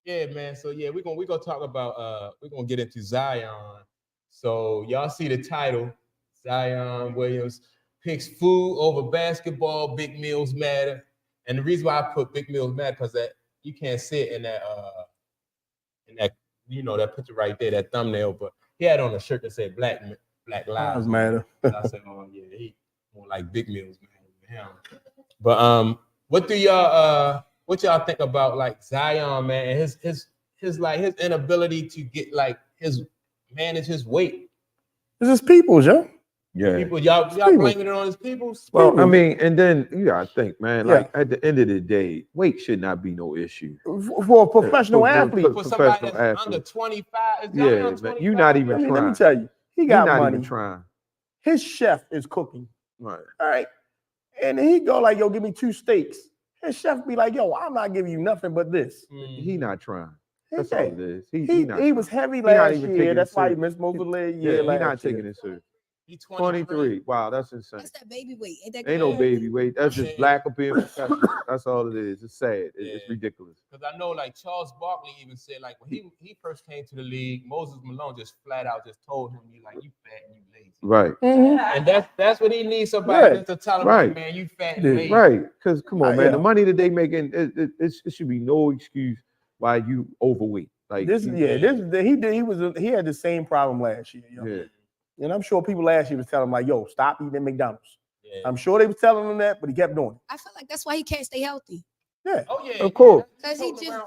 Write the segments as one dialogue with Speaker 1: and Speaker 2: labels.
Speaker 1: Yeah, man. So yeah, we're gonna talk about we're gonna get into Zion. So y'all see the title, Zion Williams picks food over basketball, big meals matter. And the reason why I put big meals matter because that you can't sit in that that picture right there, that thumbnail, but he had on a shirt that said Black Lives
Speaker 2: Matter.
Speaker 1: And I said, oh yeah, he more like big meals matter with him. But what y'all think about like Zion, man, and his inability to get like his manage his weight.
Speaker 2: This is people's, yo.
Speaker 3: Yeah.
Speaker 1: People, y'all blaming it on his people.
Speaker 3: Well, I mean, and then you gotta think, man. Like at the end of the day, weight should not be no issue
Speaker 2: for a professional athlete.
Speaker 1: For somebody that's under 25,
Speaker 3: yeah, man, you're not even trying.
Speaker 2: Let me tell you, he got
Speaker 3: not
Speaker 2: money.
Speaker 3: Even trying.
Speaker 2: His chef is cooking.
Speaker 3: Right.
Speaker 2: All right. And then he go like, yo, give me 2 steaks. His chef be like, yo, I'm not giving you nothing but this.
Speaker 3: He not trying. That's all it is.
Speaker 2: He was heavy last year. That's why he missed most of the year.
Speaker 3: He's not taking it serious. He's 23. Wow, that's insane.
Speaker 4: That's that baby weight.
Speaker 3: Ain't no baby weight. That's just black up being professional. That's all it is. It's sad. It's ridiculous.
Speaker 1: Because I know, like Charles Barkley even said, like when he first came to the league, Moses Malone just flat out just told him, "You fat and you lazy."
Speaker 3: Right.
Speaker 1: And that's what he needs, somebody just to tell him, man, you fat and lazy.
Speaker 3: Right. Because come on, man, the money that they making, it should be no excuse why you overweight. Like
Speaker 2: he had the same problem last year. Yo. Yeah. And I'm sure people last year was telling him like, yo, stop eating at McDonald's. Yeah. I'm sure they was telling him that, but he kept doing it.
Speaker 4: I feel like that's why he can't stay healthy.
Speaker 2: Yeah.
Speaker 1: Oh yeah.
Speaker 3: Of course.
Speaker 4: Because he just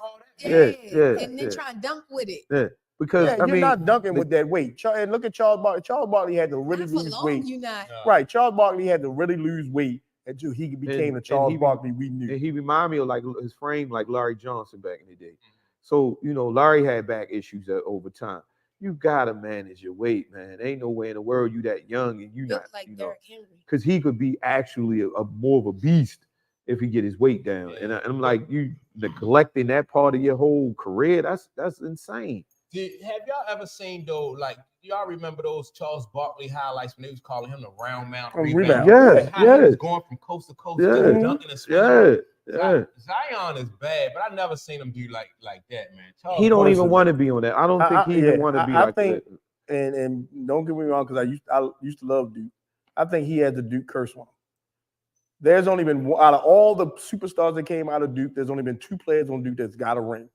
Speaker 4: and then try and dunk with it.
Speaker 3: Yeah. Because I
Speaker 2: you're
Speaker 3: mean,
Speaker 2: not dunking with that weight. And look at Charles Barkley. Charles Barkley had to really lose weight.
Speaker 4: You're not.
Speaker 2: Right. Charles Barkley had to really lose weight until he became the Charles Barkley we knew.
Speaker 3: And he reminded me of like his frame like Larry Johnson back in the day. So, Larry had back issues over time. You gotta manage your weight, man. Ain't no way in the world you that young and you not,
Speaker 4: like Derrick Henry.
Speaker 3: Because he could be actually a more of a beast if he get his weight down. Yeah. And I'm like, you neglecting that part of your whole career. That's insane.
Speaker 1: Have y'all ever seen though? Like, y'all remember those Charles Barkley highlights when they was calling him the round mound rebound?
Speaker 3: Yes.
Speaker 1: He was going from coast to coast, just dunking and swinging.
Speaker 3: Yeah.
Speaker 1: Zion is bad, but I never seen him do like that, man.
Speaker 3: Charles he don't even want to be on that. I don't think he even want to be like that.
Speaker 2: And don't get me wrong, because I used to love Duke. I think he had the Duke curse on him. There's only been out of all the superstars that came out of Duke, there's only been 2 players on Duke that's got a ring.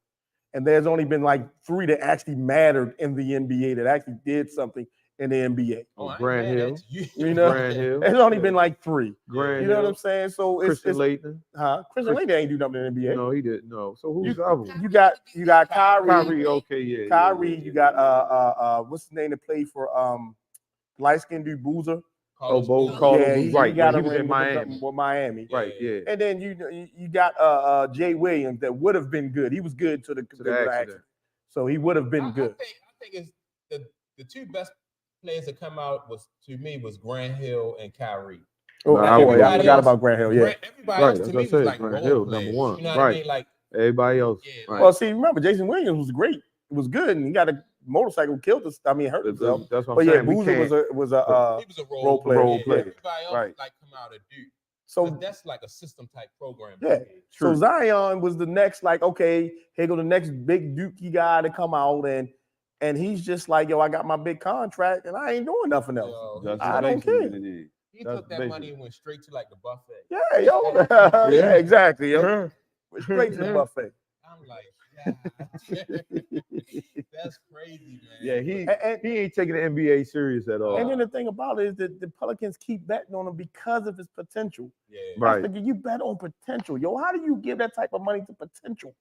Speaker 2: And there's only been like 3 that actually mattered in the NBA, that actually did something in the NBA.
Speaker 3: Grant Hill.
Speaker 2: Grant Hill. There's only been like 3.
Speaker 3: Grant
Speaker 2: you know
Speaker 3: Hill.
Speaker 2: what I'm saying? So
Speaker 3: Christian Laettner.
Speaker 2: Christian Laettner ain't do nothing in the NBA.
Speaker 3: No, he didn't. No. So who's the other one?
Speaker 2: You got Kyrie.
Speaker 3: Kyrie, okay, yeah.
Speaker 2: Kyrie, you got what's his name that played for light-skinned dude Boozer?
Speaker 3: Carlos. Right.
Speaker 2: He
Speaker 3: was in Miami.
Speaker 2: Miami.
Speaker 3: Right, yeah.
Speaker 2: And then you got Jay Williams that would have been good. He was good to the accident. So he would have been good.
Speaker 1: I think it's the 2 best players that come out was Grant Hill and Kyrie.
Speaker 2: I forgot about Grant Hill. Yeah,
Speaker 1: everybody else to me was like
Speaker 3: Grant Hill, number 1.
Speaker 1: You know what I mean? Like
Speaker 3: everybody else.
Speaker 1: Yeah,
Speaker 3: right.
Speaker 2: Well, see, remember Jason Williams was great. It was good, and he got a motorcycle killed us. I mean, hurt himself.
Speaker 3: That's what I'm saying.
Speaker 2: Boozer was a
Speaker 1: role player.
Speaker 2: Everybody
Speaker 1: else like come out of Duke.
Speaker 2: So
Speaker 1: that's like a system type program.
Speaker 2: Yeah. So Zion was the next, like, okay, here go the next big Dookie guy to come out, and he's just like, yo, I got my big contract, and I ain't doing nothing else. I don't care.
Speaker 1: He took that money and went straight to like the buffet.
Speaker 2: Yeah, yo. Yeah, exactly. Yo. Went straight to the buffet.
Speaker 1: I'm like, that's crazy, man.
Speaker 3: Yeah, he ain't taking the NBA serious at all.
Speaker 2: And then the thing about it is that the Pelicans keep betting on him because of his potential.
Speaker 1: Yeah,
Speaker 3: right.
Speaker 2: Thinking, you bet on potential, yo. How do you give that type of money to potential?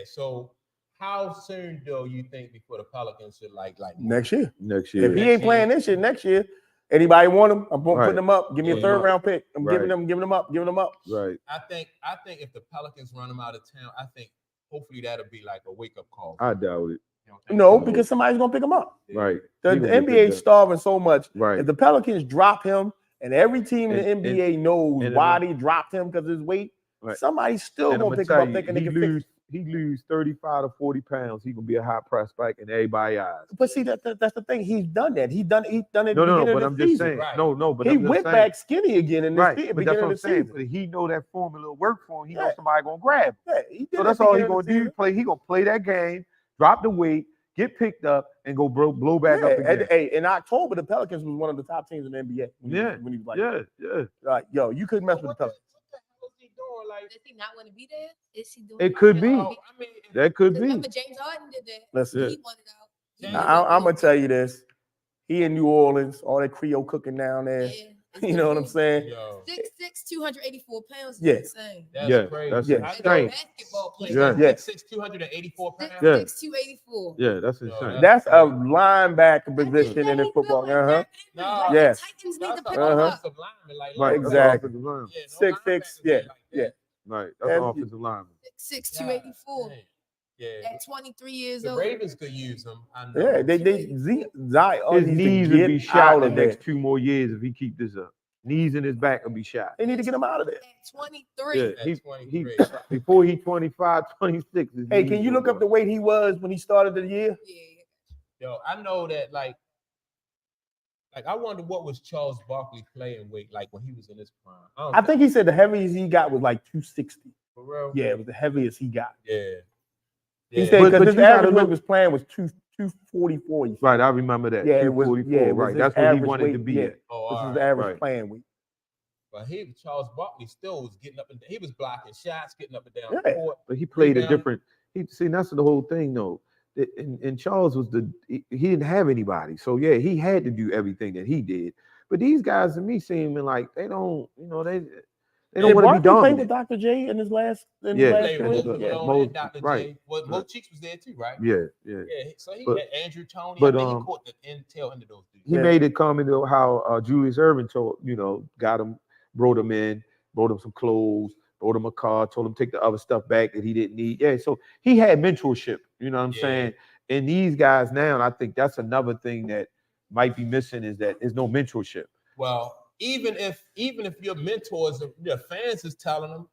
Speaker 1: So how soon do you think before the Pelicans should like
Speaker 2: next year?
Speaker 3: Next year.
Speaker 2: If he ain't playing this year, next year. Anybody want him? I'm putting them up. Give me a 3rd round pick. I'm giving them up.
Speaker 3: Right.
Speaker 1: I think if the Pelicans run him out of town, I think hopefully that'll be like a wake up call.
Speaker 3: I doubt it.
Speaker 2: No, because somebody's gonna pick him up.
Speaker 3: Right.
Speaker 2: The NBA is starving so much.
Speaker 3: Right.
Speaker 2: If the Pelicans drop him, and every team in the NBA knows why they dropped him because of his weight, somebody's still gonna pick him up thinking they can fix.
Speaker 3: he lose 35 to 40 pounds, he gonna be a high prospect in everybody's eyes.
Speaker 2: But see, that's the thing. He's done that. He's done it. At the
Speaker 3: No,
Speaker 2: beginning
Speaker 3: but
Speaker 2: of
Speaker 3: I'm
Speaker 2: the
Speaker 3: just
Speaker 2: season.
Speaker 3: saying.
Speaker 1: Right.
Speaker 3: No, but
Speaker 2: He
Speaker 3: I'm just
Speaker 2: went
Speaker 3: saying.
Speaker 2: back skinny again in the
Speaker 3: Right, but that's
Speaker 2: beginning
Speaker 3: what
Speaker 2: of
Speaker 3: I'm
Speaker 2: the
Speaker 3: saying.
Speaker 2: season.
Speaker 3: But he know that formula work for him. He know
Speaker 2: Yeah.
Speaker 3: somebody gonna grab him.
Speaker 2: Yeah, he did
Speaker 3: So
Speaker 2: it
Speaker 3: that's
Speaker 2: at the
Speaker 3: all he
Speaker 2: beginning of
Speaker 3: gonna
Speaker 2: the
Speaker 3: do. He gonna play that game, drop the weight, get picked up, and go blow back up
Speaker 2: season.
Speaker 3: again.
Speaker 2: Hey, in October, the Pelicans was one of the top teams in the NBA. When he was like,
Speaker 3: Yeah.
Speaker 2: like, yo, you couldn't mess with the Pelicans.
Speaker 1: What the hell is he doing? Like,
Speaker 4: Does he not want to be there? Is he doing
Speaker 3: It could be.
Speaker 1: I mean,
Speaker 3: That could be.
Speaker 4: Remember James Harden did that.
Speaker 2: Listen,
Speaker 3: Yeah.
Speaker 4: He wanted out. He
Speaker 1: Yeah.
Speaker 4: wanted
Speaker 2: I'm
Speaker 4: out.
Speaker 2: gonna tell you this. He in New Orleans, all that Creole cooking down there.
Speaker 4: Yeah, it's
Speaker 2: You
Speaker 4: the
Speaker 2: know what I'm
Speaker 4: food.
Speaker 2: saying?
Speaker 1: yo,
Speaker 4: 6'6", 284 pounds.
Speaker 2: Yeah.
Speaker 4: Is insane.
Speaker 1: that's
Speaker 3: Yeah,
Speaker 1: crazy.
Speaker 3: that's
Speaker 2: Yeah.
Speaker 1: I know
Speaker 3: insane.
Speaker 4: Basketball player.
Speaker 3: Yeah.
Speaker 2: Yeah.
Speaker 1: 6'6", 284 pounds.
Speaker 3: Yeah.
Speaker 4: 6'6", 284.
Speaker 3: Yeah, that's
Speaker 1: Yo,
Speaker 3: insane.
Speaker 2: That's a
Speaker 1: crazy.
Speaker 2: linebacker position in his football.
Speaker 1: No,
Speaker 2: Yes.
Speaker 4: Titans need
Speaker 1: That's
Speaker 4: to pick
Speaker 1: an
Speaker 4: him up.
Speaker 1: offensive lineman, like
Speaker 3: Right,
Speaker 1: linebacker.
Speaker 2: Exactly.
Speaker 3: That's an offensive lineman.
Speaker 1: Yeah, no
Speaker 2: 6'6",
Speaker 1: linebackers
Speaker 2: yeah,
Speaker 1: like that.
Speaker 2: yeah.
Speaker 3: Right, that's
Speaker 2: That's-
Speaker 3: an offensive lineman.
Speaker 4: 6'6",
Speaker 1: God
Speaker 4: 284.
Speaker 1: dang. Yeah,
Speaker 4: At 23 years
Speaker 1: the
Speaker 4: old.
Speaker 1: Ravens could use him. I know.
Speaker 2: Yeah, Zion
Speaker 3: His
Speaker 2: needs
Speaker 3: knees
Speaker 2: to
Speaker 3: would
Speaker 2: get
Speaker 3: be shot
Speaker 2: out
Speaker 3: in the
Speaker 2: of there.
Speaker 3: next 2 more years if he keep this up. Knees in his back will be shot.
Speaker 2: They need to get him out of there.
Speaker 4: At 23.
Speaker 3: Yeah,
Speaker 1: At
Speaker 3: he
Speaker 1: 23.
Speaker 3: before he 25, 26. his
Speaker 2: Hey,
Speaker 3: knees
Speaker 2: can you
Speaker 3: will
Speaker 2: look
Speaker 3: go
Speaker 2: up the weight he was when he started the year?
Speaker 4: Yeah.
Speaker 1: Yo, I know that like I wonder what was Charles Barkley playing weight like when he was in his prime.
Speaker 2: I think he said the heaviest he got was like 260.
Speaker 1: for real.
Speaker 2: Yeah, it was the heaviest he got.
Speaker 1: Yeah.
Speaker 2: He
Speaker 1: Yeah.
Speaker 2: said
Speaker 3: But
Speaker 2: because his
Speaker 3: you gotta
Speaker 2: average weight
Speaker 3: look-
Speaker 2: was playing was 244. He said.
Speaker 3: Right, I remember that.
Speaker 2: Yeah, it was.
Speaker 3: 244,
Speaker 2: Yeah, it was
Speaker 3: right.
Speaker 2: his
Speaker 3: That's what he
Speaker 2: average
Speaker 3: wanted
Speaker 2: weight,
Speaker 3: to be
Speaker 2: yeah.
Speaker 3: at.
Speaker 1: Oh,
Speaker 2: This
Speaker 1: all
Speaker 2: is the
Speaker 1: right.
Speaker 2: average
Speaker 3: right.
Speaker 2: playing weight.
Speaker 1: But Charles Barkley still was getting up and he was blocking shots, getting up and down
Speaker 2: Yeah.
Speaker 1: the court.
Speaker 3: But he played a
Speaker 1: Rebound.
Speaker 3: different. See, that's the whole thing, though. And Charles was he didn't have anybody, so yeah, he had to do everything that he did. But these guys, to me, seem like they don't, they don't
Speaker 2: Did
Speaker 3: want to be
Speaker 2: Barkley play
Speaker 3: dominant.
Speaker 2: with Dr. J in his last
Speaker 3: Yeah.
Speaker 1: Played
Speaker 2: career?
Speaker 1: with
Speaker 3: Malone,
Speaker 1: Malone
Speaker 3: Mo-
Speaker 1: and Dr.
Speaker 3: right.
Speaker 1: J. Well, Mo Cheeks was there too, right?
Speaker 3: Yeah.
Speaker 1: Yeah. So he
Speaker 3: But-
Speaker 1: had Andrew Toney.
Speaker 3: but,
Speaker 1: I think he
Speaker 3: um,
Speaker 1: caught the intel into those dudes.
Speaker 3: He
Speaker 2: Yeah.
Speaker 3: made a comment of how Julius Erving told, got him, brought him in, brought him some clothes, brought him a car, told him to take the other stuff back that he didn't need. Yeah, so he had mentorship, you know what I'm
Speaker 1: Yeah.
Speaker 3: saying? And these guys now, and I think that's another thing that might be missing is that there's no mentorship.
Speaker 1: Well, even if your mentors, your fans is telling them,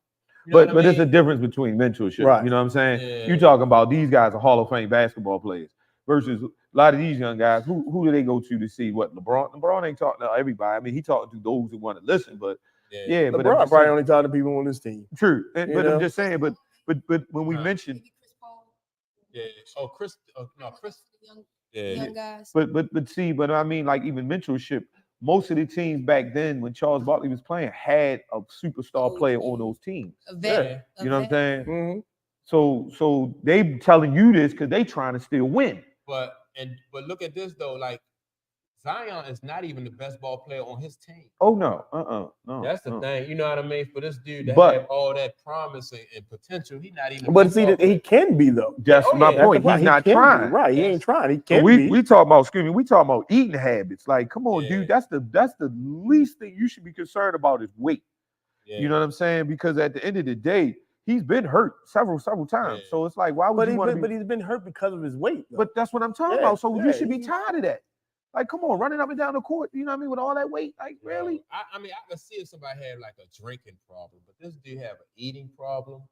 Speaker 1: you know
Speaker 3: But
Speaker 1: what I
Speaker 3: but there's a
Speaker 1: mean?
Speaker 3: difference between mentorship.
Speaker 2: Right.
Speaker 3: You know what I'm saying?
Speaker 1: Yeah.
Speaker 3: You talking about these guys are Hall of Fame basketball players versus a lot of these young guys. Who do they go to see what? LeBron ain't talking to everybody. I mean, he talking to those who want to listen, but yeah, but I'm
Speaker 2: LeBron
Speaker 3: just
Speaker 2: probably
Speaker 3: saying-
Speaker 2: only talking to people on this team.
Speaker 3: true.
Speaker 2: You
Speaker 3: But
Speaker 2: know?
Speaker 3: I'm just saying, but when we
Speaker 1: Right.
Speaker 3: mentioned
Speaker 4: Maybe Chris Paul.
Speaker 1: Yeah. Oh, Chris. No, Chris.
Speaker 4: Young,
Speaker 1: Yeah.
Speaker 4: young guys.
Speaker 3: but I mean, like even mentorship, most of the teams back then when Charles Barkley was playing had a superstar player on those teams.
Speaker 4: A vet.
Speaker 1: Yeah.
Speaker 4: A
Speaker 3: You know what I'm
Speaker 4: vet.
Speaker 3: saying?
Speaker 2: Mhm.
Speaker 3: So they telling you this because they trying to still win.
Speaker 1: But look at this though. Like Zion is not even the best ball player on his team.
Speaker 3: Oh no, no.
Speaker 1: That's the
Speaker 3: no.
Speaker 1: thing. You know what I mean? For this dude to
Speaker 3: But-
Speaker 1: have all that promise and potential, he not even.
Speaker 2: But
Speaker 1: best
Speaker 2: see,
Speaker 1: ball
Speaker 2: he can be though.
Speaker 3: That's
Speaker 1: Oh,
Speaker 3: my
Speaker 1: yeah.
Speaker 2: That's
Speaker 3: point.
Speaker 2: the point.
Speaker 3: He's not
Speaker 2: He can
Speaker 3: trying.
Speaker 2: be. Right? He
Speaker 1: Yes.
Speaker 2: ain't trying. He
Speaker 3: So
Speaker 2: can
Speaker 3: we
Speaker 2: be.
Speaker 3: talk about screaming. We talk about eating habits. Like, come on,
Speaker 1: Yeah.
Speaker 3: dude. That's the least thing you should be concerned about is weight.
Speaker 1: Yeah.
Speaker 3: You know what I'm saying? Because at the end of the day, he's been hurt several times.
Speaker 1: Yeah.
Speaker 3: So it's like, why would
Speaker 2: But
Speaker 3: you want to be?
Speaker 2: but he's been hurt because of his weight. Though.
Speaker 3: But that's what I'm talking
Speaker 2: Yeah,
Speaker 3: about. So
Speaker 2: yeah,
Speaker 3: you should be
Speaker 2: he-
Speaker 3: tired of that. Like, come on, running up and down the court. You know what I mean? With all that weight, like, really?
Speaker 1: I mean, I can see if somebody had like a drinking problem, but this dude have an eating problem.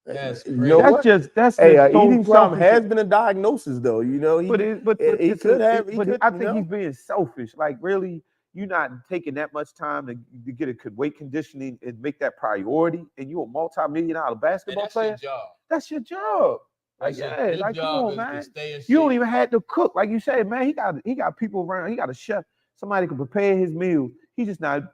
Speaker 1: That's
Speaker 2: You
Speaker 1: crazy.
Speaker 2: know
Speaker 3: That's
Speaker 2: what?
Speaker 3: just that's
Speaker 2: Hey,
Speaker 3: just so
Speaker 2: eating problem
Speaker 3: selfish.
Speaker 2: has been a diagnosis, though. You know, he,
Speaker 3: But
Speaker 2: he
Speaker 3: it's
Speaker 2: could
Speaker 3: a-
Speaker 2: have. He
Speaker 3: but
Speaker 2: could,
Speaker 3: I
Speaker 2: you
Speaker 3: think
Speaker 2: know?
Speaker 3: he's being selfish. Like, really, you're not taking that much time to get a weight conditioning and make that priority. And you're a multi-million-dollar
Speaker 1: And
Speaker 3: basketball
Speaker 1: that's
Speaker 3: player.
Speaker 1: your job.
Speaker 3: That's your job. Like,
Speaker 1: That's your-
Speaker 3: yeah,
Speaker 1: your
Speaker 3: like, come
Speaker 1: job
Speaker 3: on,
Speaker 1: is to
Speaker 3: man.
Speaker 1: stay in
Speaker 3: You don't
Speaker 1: shape.
Speaker 3: even have to cook, like you said, man. He got people around. He got a chef. Somebody can prepare his meal. He's just not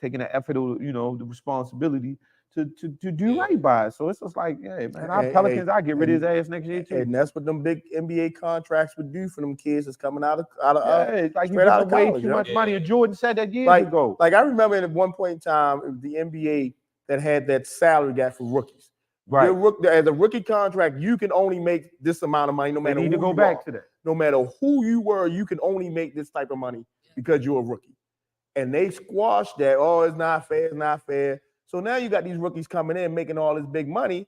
Speaker 3: taking the effort or the responsibility to do
Speaker 1: Yeah.
Speaker 3: right by it. So it's just like, yeah, man, our
Speaker 2: Hey,
Speaker 3: Pelicans, I get rid of his
Speaker 2: and-
Speaker 3: ass next year too.
Speaker 2: And that's what them big NBA contracts would do for them kids that's coming out of
Speaker 3: Yeah, like you
Speaker 2: straight out of
Speaker 3: give away
Speaker 2: college,
Speaker 3: too
Speaker 2: yeah.
Speaker 3: much money. And Jordan said that years
Speaker 2: Like-
Speaker 3: ago.
Speaker 2: Like I remember at one point in time, it was the NBA that had that salary gap for rookies.
Speaker 3: Right.
Speaker 2: As a rookie contract, you can only make this amount of money, no
Speaker 3: They
Speaker 2: matter
Speaker 3: need to
Speaker 2: who
Speaker 3: go
Speaker 2: you
Speaker 3: back
Speaker 2: are.
Speaker 3: to that.
Speaker 2: No matter who you were, you can only make this type of money because you're a rookie. And they squashed that. Oh, it's not fair. It's not fair. So now you got these rookies coming in making all this big money,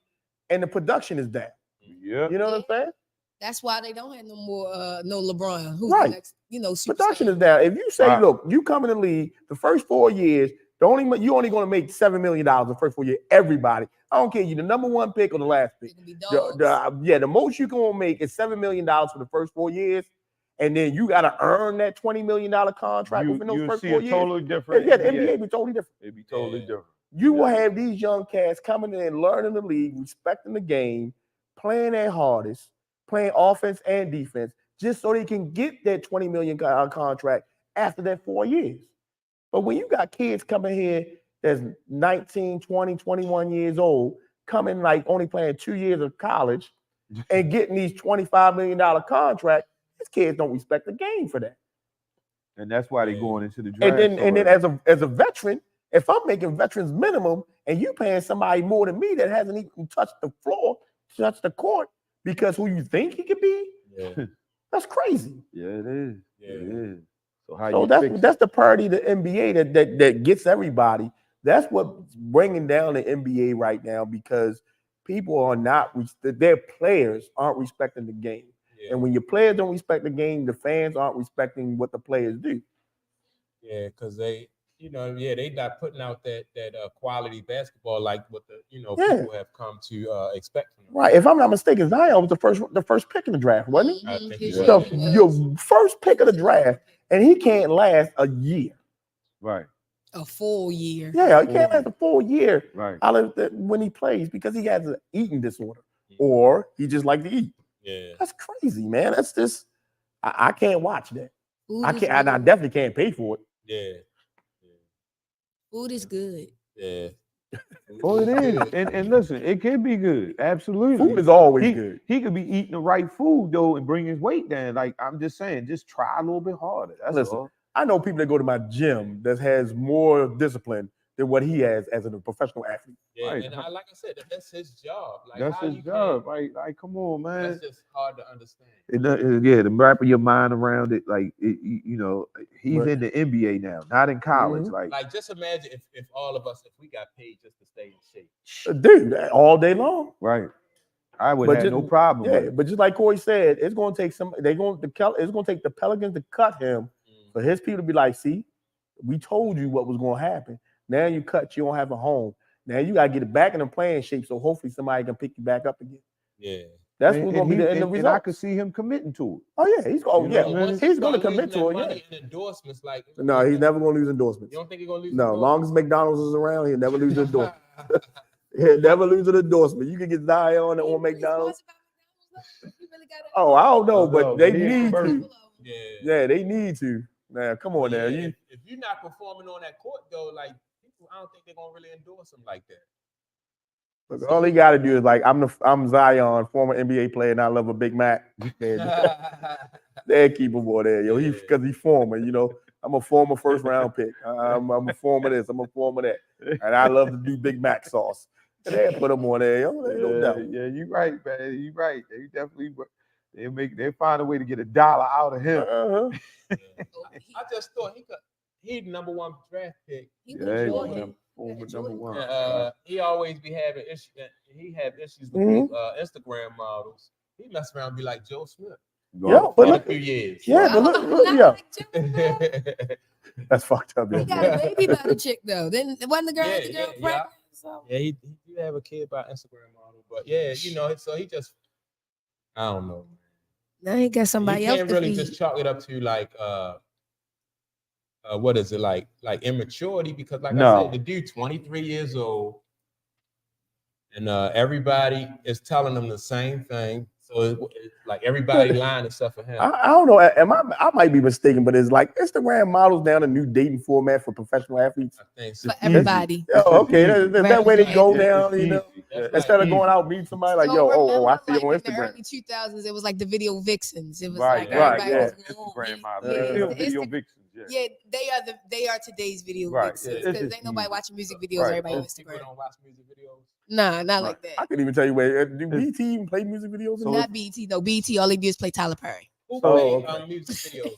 Speaker 2: and the production is down.
Speaker 3: Yeah.
Speaker 2: You know what I'm saying?
Speaker 4: That's why they don't have no more no LeBron. Who's
Speaker 2: Right.
Speaker 4: the next, superstar.
Speaker 2: Production is down. If you say,
Speaker 3: Right.
Speaker 2: look, you come in the league, the first 4 years, You only going to make $7 million the first 4 years. Everybody, I don't care you the number 1 pick or the last pick. The most you gonna make is $7 million for the first 4 years, and then you got to earn that $20 million contract within those first 4 years.
Speaker 3: Totally different.
Speaker 2: Yeah, the NBA be totally different.
Speaker 3: It'd be totally different.
Speaker 2: You will have these young cats coming in, learning the league, respecting the game, playing their hardest, playing offense and defense, just so they can get that $20 million contract after that 4 years. But when you got kids coming here that's 19, 20, 21 years old, coming like only playing 2 years of college and getting these $25 million contract, these kids don't respect the game for that.
Speaker 3: And that's why they're going into the draft.
Speaker 2: And then as a veteran, if I'm making veterans minimum and you paying somebody more than me that hasn't even touched the floor, touched the court, because who you think he could be, that's crazy.
Speaker 3: Yeah, it is. Yeah. It is.
Speaker 2: So that's the party of the NBA that gets everybody. That's what's bringing down the NBA right now, because people are not, their players aren't respecting the game. Yeah. And when your players don't respect the game, the fans aren't respecting what the players do.
Speaker 1: Yeah, because they not putting out that quality basketball like what people have come to expect from them.
Speaker 2: Right. If I'm not mistaken, Zion was the first pick in the draft, wasn't he?
Speaker 1: I think he was.
Speaker 2: Your first pick of the draft, and he can't last a year.
Speaker 3: Right.
Speaker 4: A full year.
Speaker 2: Yeah, he can't last a full year.
Speaker 3: Right.
Speaker 2: When he plays, because he has an eating disorder, or he just like to eat.
Speaker 1: Yeah.
Speaker 2: That's crazy, man. That's just I can't watch that.
Speaker 4: Food
Speaker 2: I can't. And I definitely can't pay for it.
Speaker 1: Yeah.
Speaker 4: Food is good.
Speaker 1: Yeah.
Speaker 3: Oh, it is. And listen, it can be good. Absolutely.
Speaker 2: Food is always good.
Speaker 3: He could be eating the right food though and bring his weight down. Like I'm just saying, just try a little bit harder. That's all.
Speaker 2: I know people that go to my gym that has more discipline than what he has as a professional athlete.
Speaker 1: Yeah,
Speaker 3: right.
Speaker 1: And like I said, that's his job. Like,
Speaker 3: that's his job. Like, come on, man.
Speaker 1: That's just hard to understand.
Speaker 3: To wrap your mind around it, like he's in the NBA now, not in college.
Speaker 2: Mm-hmm.
Speaker 1: Like just imagine if all of us, if we got paid just to stay in shape.
Speaker 2: Dude, all day long.
Speaker 3: Right. I would have no problem.
Speaker 2: Yeah, but just like Corey said, it's going to take it's going to take the Pelicans to cut him for his people to be like, see, we told you what was going to happen. Now you cut, you don't have a home. Now you got to get it back in the playing shape, so hopefully somebody can pick you back up again.
Speaker 1: Yeah.
Speaker 2: That's what's going to be the end result.
Speaker 3: And I could see him committing to it.
Speaker 2: Oh yeah, he's going to commit to it.
Speaker 1: Yeah. Endorsements, like
Speaker 2: no, he's never going to lose endorsements.
Speaker 1: You don't think he's going to lose?
Speaker 2: No, as long as McDonald's is around, he'll never lose an endorsement. He'll never lose an endorsement. You can get Zion on McDonald's. Oh, I don't know, but they need to. Yeah, they need to. Now, come on, now.
Speaker 1: If you're not performing on that court, though, like people, I don't think they're gonna really endorse him like that.
Speaker 2: Look, all he got to do is like, I'm Zion, former NBA player, and I love a Big Mac. They keep him over there, yo. Because he's former, I'm a former first round pick. I'm a former this, I'm a former that, and I love to do Big Mac sauce. And they put him on there, yo. No doubt.
Speaker 3: Yeah, you're right, man. You're right. They definitely they find a way to get $1 out of him.
Speaker 1: I just thought he's the number 1 draft pick.
Speaker 3: Number 1.
Speaker 1: He always be having issues. He had issues with these Instagram models. He mess around and be like Joe Smith.
Speaker 2: Yeah, but
Speaker 1: look, a few years.
Speaker 2: Yeah, but look, that's fucked up.
Speaker 4: He got a baby by the chick though. Then wasn't the girl pregnant? So.
Speaker 1: Yeah, he did have a kid by Instagram model, but yeah, so he just, I don't know.
Speaker 4: Now he got somebody else.
Speaker 1: You can't really just chalk it up to like what is it like immaturity, because like I said, the dude 23 years old, and everybody is telling him the same thing. So it's like everybody lying and stuff for him.
Speaker 2: I don't know. I might be mistaken, but it's like Instagram models now a new dating format for professional athletes.
Speaker 1: I think so.
Speaker 4: For everybody.
Speaker 2: Oh, okay. That way they go down, instead of going out and meeting somebody like, I see you on Instagram.
Speaker 4: In the early 2000s, it was like the video vixens. It was
Speaker 3: Instagram models. Video vixens.
Speaker 4: Yeah, they are today's video vixens, because ain't nobody watching music videos. Everybody on Instagram.
Speaker 1: People don't watch music videos.
Speaker 4: Nah, not like that.
Speaker 2: I couldn't even tell you where. Do BT even play music videos?
Speaker 4: Not BT though. BT, all they do is play Tyler Perry.
Speaker 1: Who play music videos?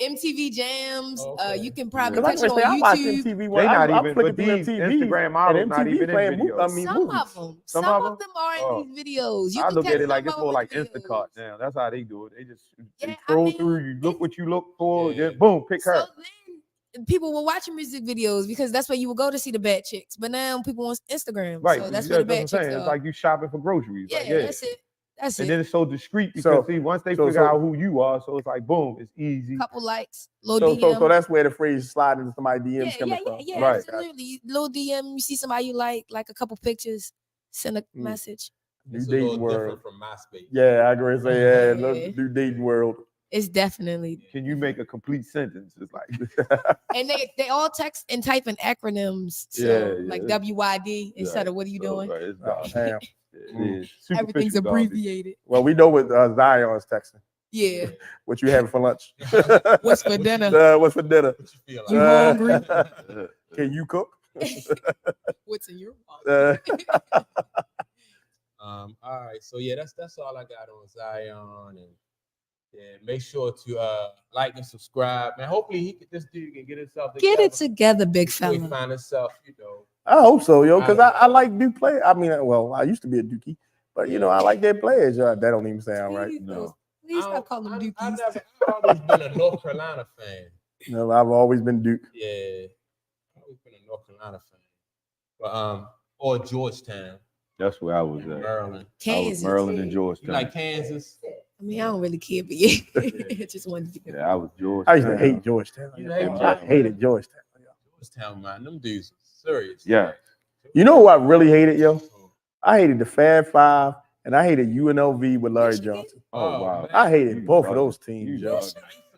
Speaker 4: MTV Jams.
Speaker 1: Okay.
Speaker 4: You can probably catch it on
Speaker 2: I watch
Speaker 4: YouTube.
Speaker 2: MTV.
Speaker 3: They not even, but these Instagram models not even in videos.
Speaker 4: Some of them are in these videos. You
Speaker 3: I
Speaker 4: can
Speaker 3: look
Speaker 4: catch
Speaker 3: at it like
Speaker 4: some
Speaker 3: it's
Speaker 4: of
Speaker 3: more
Speaker 4: them
Speaker 3: like
Speaker 4: in videos.
Speaker 3: Instacart now. That's how they do it. They just
Speaker 4: Yeah,
Speaker 3: scroll through. You look what you look for. Then boom, pick her.
Speaker 4: So then people were watching music videos because that's where you would go to see the bad chicks. But now people want Instagram,
Speaker 3: Right.
Speaker 4: so that's where the bad
Speaker 3: what I'm
Speaker 4: chicks
Speaker 3: saying.
Speaker 4: are.
Speaker 3: It's like you shopping for groceries.
Speaker 4: Yeah,
Speaker 3: Like,
Speaker 4: that's it. That's
Speaker 3: and
Speaker 4: it.
Speaker 3: then it's so discreet because
Speaker 2: So-
Speaker 3: see, once they
Speaker 2: so-
Speaker 3: figure
Speaker 2: so-
Speaker 3: out who you are, so it's like boom, it's easy.
Speaker 4: Couple likes, little
Speaker 2: So
Speaker 4: DM.
Speaker 2: that's where the phrase "slide into somebody's DMs" coming from.
Speaker 4: Yeah,
Speaker 3: Right.
Speaker 4: absolutely. Little DM, you see somebody you like a couple pictures, send a message.
Speaker 2: New
Speaker 1: It's a little
Speaker 2: dating world.
Speaker 1: different from MySpace.
Speaker 2: Yeah, I agree. Say yeah,
Speaker 4: Yeah.
Speaker 2: new dating world.
Speaker 4: It's definitely.
Speaker 3: Can you make a complete sentence? It's like
Speaker 4: And they all text and type in acronyms. So
Speaker 3: Yeah,
Speaker 4: like
Speaker 3: yeah.
Speaker 4: WYD instead
Speaker 3: Right.
Speaker 4: of what are you
Speaker 3: So,
Speaker 4: doing?
Speaker 3: right, it's
Speaker 2: Oh,
Speaker 3: garbage.
Speaker 2: damn.
Speaker 3: It is.
Speaker 4: Everything's
Speaker 3: Superficial garbage.
Speaker 4: abbreviated.
Speaker 2: Well, we know what Zion is texting.
Speaker 4: Yeah.
Speaker 2: What you having for lunch?
Speaker 4: What's for dinner?
Speaker 2: What's for dinner?
Speaker 1: What you feel
Speaker 4: You
Speaker 1: like?
Speaker 4: hungry?
Speaker 2: Can you cook?
Speaker 4: What's in your wallet?
Speaker 2: Uh,
Speaker 1: All right. So yeah, that's all I got on Zion, and yeah, make sure to like and subscribe. Man, hopefully this dude can get himself together.
Speaker 4: Get it together, big
Speaker 1: before he
Speaker 4: fella.
Speaker 1: find himself, you know.
Speaker 2: I hope so, yo, because I like Duke play. I mean, well, I used to be a Dookie, but you know, I like their players. That don't even sound right.
Speaker 4: Please stop calling them
Speaker 1: I've
Speaker 4: dookies.
Speaker 1: always been a North Carolina fan.
Speaker 2: No, I've always been Duke.
Speaker 1: Yeah, I've always been a North Carolina fan. But or Georgetown,
Speaker 3: That's where I was at.
Speaker 1: Maryland.
Speaker 3: I was
Speaker 4: Kansas.
Speaker 3: Maryland and
Speaker 1: You
Speaker 3: Georgetown.
Speaker 1: like Kansas?
Speaker 4: I mean, I don't really care, but yeah, I just wanted to get
Speaker 3: Yeah, I was Georgetown.
Speaker 2: I used to hate Georgetown.
Speaker 1: You hate
Speaker 2: I
Speaker 1: Georgetown?
Speaker 2: hated Georgetown.
Speaker 1: Georgetown, man, them dudes are serious.
Speaker 3: Yeah.
Speaker 2: You know who I really hated, yo? I hated the Fab Five, and I hated UNLV with Larry
Speaker 4: Michigan?
Speaker 2: Johnson.
Speaker 3: Oh, wow.
Speaker 1: man.
Speaker 2: I hated
Speaker 3: You
Speaker 2: both of
Speaker 3: bugging.
Speaker 2: those teams,
Speaker 3: You
Speaker 2: yo.
Speaker 3: bugging.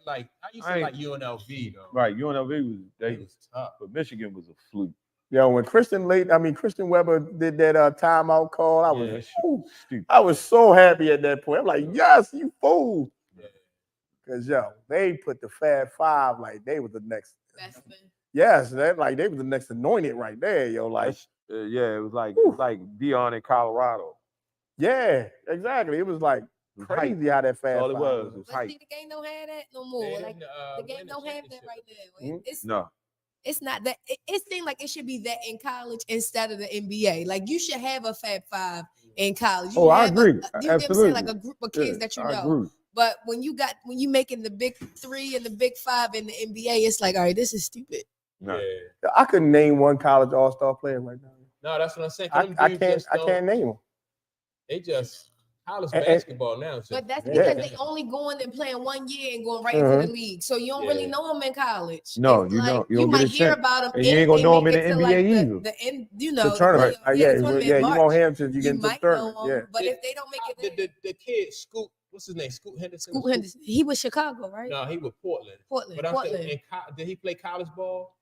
Speaker 1: I used to
Speaker 3: I
Speaker 1: like UNLV though.
Speaker 3: Right, UNLV was
Speaker 1: They
Speaker 3: they,
Speaker 1: was tough.
Speaker 3: but Michigan was a fluke.
Speaker 2: Yo, when Christian Webber did that timeout call, I was
Speaker 3: Yeah, that shit
Speaker 2: ooh,
Speaker 3: was stupid.
Speaker 2: I was so happy at that point. I'm like, yes, you fool.
Speaker 1: Yeah.
Speaker 2: Because yo, they put the Fab Five like they was the next.
Speaker 4: Best thing.
Speaker 2: Yes, that like they was the next anointed right there, yo. Like,
Speaker 3: Yeah, it was like
Speaker 2: Whew.
Speaker 3: Dion in Colorado.
Speaker 2: yeah, exactly. It was like
Speaker 3: It was hype.
Speaker 2: crazy how that Fab
Speaker 3: That's all it
Speaker 2: Five
Speaker 3: was. It was
Speaker 4: But
Speaker 3: hype.
Speaker 4: see, the game don't have that no more.
Speaker 1: They
Speaker 4: Like
Speaker 1: didn't,
Speaker 4: the game
Speaker 1: win the
Speaker 4: don't have that
Speaker 1: championship.
Speaker 4: right now.
Speaker 2: Mhm.
Speaker 3: No.
Speaker 4: It's not that. It seemed like it should be that in college instead of the NBA. Like you should have a Fab Five in college. You
Speaker 3: Oh, I
Speaker 4: have
Speaker 3: agree.
Speaker 4: You know what I'm saying?
Speaker 3: Absolutely.
Speaker 4: Like a group of kids
Speaker 3: Yeah,
Speaker 4: that you
Speaker 3: I
Speaker 4: know.
Speaker 3: agree.
Speaker 4: But when you making the big three and the big five in the NBA, it's like, all right, this is stupid.
Speaker 3: No.
Speaker 1: Yeah.
Speaker 2: I couldn't name one college all-star player right now.
Speaker 1: No, that's what I'm saying. 'Cause them
Speaker 2: I
Speaker 1: dudes
Speaker 2: can't
Speaker 1: just
Speaker 2: I
Speaker 1: don't-
Speaker 2: can't name them.
Speaker 1: They just college
Speaker 2: And-
Speaker 1: basketball now. is just
Speaker 4: But that's
Speaker 2: Yeah.
Speaker 4: because they only going and playing 1 year and going right
Speaker 2: Mhm.
Speaker 4: into the league. So you don't really
Speaker 1: Yeah.
Speaker 4: know them in college.
Speaker 3: No,
Speaker 4: It's
Speaker 3: you
Speaker 4: like,
Speaker 3: don't- you don't get
Speaker 4: might
Speaker 3: a
Speaker 4: hear
Speaker 3: chance.
Speaker 4: about them,
Speaker 3: And you ain't gonna know 'em in the
Speaker 4: make it to,
Speaker 3: NBA
Speaker 4: like,
Speaker 3: either.
Speaker 4: The end, you
Speaker 2: The
Speaker 4: know,
Speaker 2: tournament.
Speaker 4: the
Speaker 2: Yeah,
Speaker 4: tournament
Speaker 2: you
Speaker 4: March.
Speaker 2: won't have to you
Speaker 4: You
Speaker 2: get into the
Speaker 4: might know
Speaker 2: tournament.
Speaker 4: them,
Speaker 2: Yeah.
Speaker 4: but if they don't make it, there,
Speaker 1: the kid Scoot, what's his name? Scoot Henderson.
Speaker 4: Scoot Henderson, he was Chicago, right?
Speaker 1: No, he was Portland.
Speaker 4: Portland.
Speaker 1: But I'm
Speaker 4: Portland.
Speaker 1: saying, did he play college ball?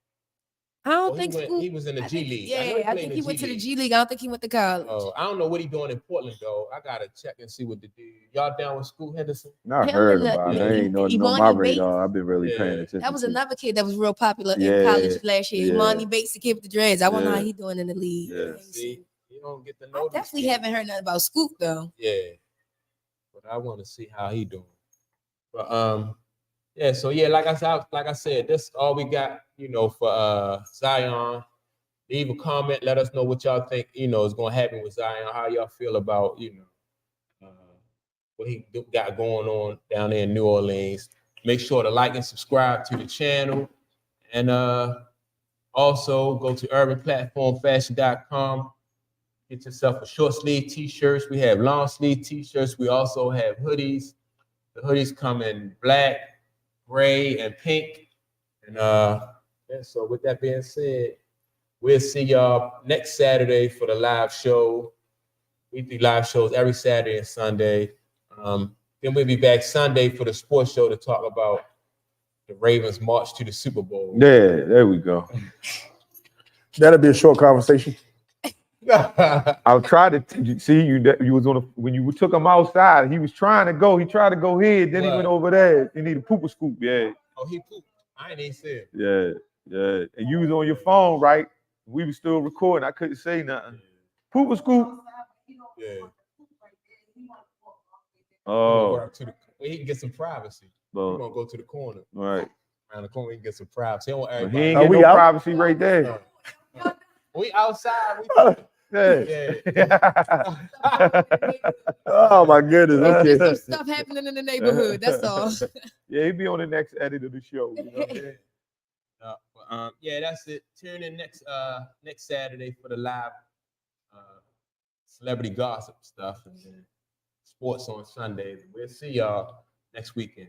Speaker 4: I don't
Speaker 1: Or
Speaker 4: think
Speaker 1: he
Speaker 4: Scoot.
Speaker 1: was in the
Speaker 4: I
Speaker 1: G
Speaker 4: think-
Speaker 1: League.
Speaker 4: Yeah,
Speaker 1: know
Speaker 4: I
Speaker 1: played
Speaker 4: think
Speaker 1: in
Speaker 4: he went to the G League. I don't think he went to college.
Speaker 1: Oh, I don't know what he doing in Portland though. I gotta check and see what the dude. Y'all down with Scoot Henderson?
Speaker 3: I
Speaker 4: Him
Speaker 3: heard
Speaker 4: and
Speaker 3: about it.
Speaker 1: the-
Speaker 3: I ain't know
Speaker 4: Imani
Speaker 3: my
Speaker 4: Bates.
Speaker 3: radar. I've been really
Speaker 1: Yeah.
Speaker 3: paying attention.
Speaker 4: That was
Speaker 3: to.
Speaker 4: another kid that was real popular
Speaker 3: Yeah,
Speaker 4: in college last year.
Speaker 3: yeah.
Speaker 4: Imani Bates, the kid with the dreads. I wonder
Speaker 3: Yeah.
Speaker 4: how he doing in the league.
Speaker 3: Yeah.
Speaker 4: I ain't
Speaker 1: See,
Speaker 4: seen-
Speaker 1: you don't get to
Speaker 4: I
Speaker 1: know. these
Speaker 4: definitely
Speaker 1: kids.
Speaker 4: haven't heard nothing about Scoop though.
Speaker 1: Yeah, but I want to see how he doing. But yeah. So yeah, like I said, that's all we got. You know, for Zion. Leave a comment. Let us know what y'all think. You know, is going to happen with Zion. How y'all feel about what he got going on down there in New Orleans. Make sure to like and subscribe to the channel, and also go to urbanplatformfashion.com. Get yourself a short sleeve t-shirts. We have long sleeve t-shirts. We also have hoodies. The hoodies come in black, gray, and pink. And yeah, so with that being said, we'll see y'all next Saturday for the live show. We do live shows every Saturday and Sunday. Then we'll be back Sunday for the sports show to talk about the Ravens' march to the Super Bowl.
Speaker 3: Yeah, there we go.
Speaker 2: That'll be a short conversation.
Speaker 3: I'll try to see you. You was on when you took him outside. He was trying to go. He tried to go here. Then he
Speaker 1: What?
Speaker 3: went over there. He need a pooper scoop. Yeah,
Speaker 1: Oh, he pooped. I ain't even say it.
Speaker 3: yeah. And you was on your phone, right? We was still recording. I couldn't say nothing. Pooper scoop.
Speaker 1: Yeah.
Speaker 3: Oh,
Speaker 1: He can get some privacy. We're
Speaker 3: well,
Speaker 1: gonna go to the corner.
Speaker 3: right.
Speaker 1: Around the corner, he can get some privacy. He don't want
Speaker 3: But he
Speaker 1: everybody.
Speaker 3: ain't
Speaker 2: Are
Speaker 3: get
Speaker 2: we
Speaker 3: no
Speaker 2: out?
Speaker 3: privacy right there.
Speaker 1: We outside.
Speaker 3: Yeah.
Speaker 2: Oh my goodness.
Speaker 4: It's
Speaker 2: Okay.
Speaker 4: just some stuff happening in the neighborhood. That's all.
Speaker 3: Yeah, he be on the next edit of the show. You know what I'm saying?
Speaker 1: Yeah, that's it. Tune in next Saturday for the live celebrity gossip stuff, and then sports on Sundays. We'll see y'all next weekend.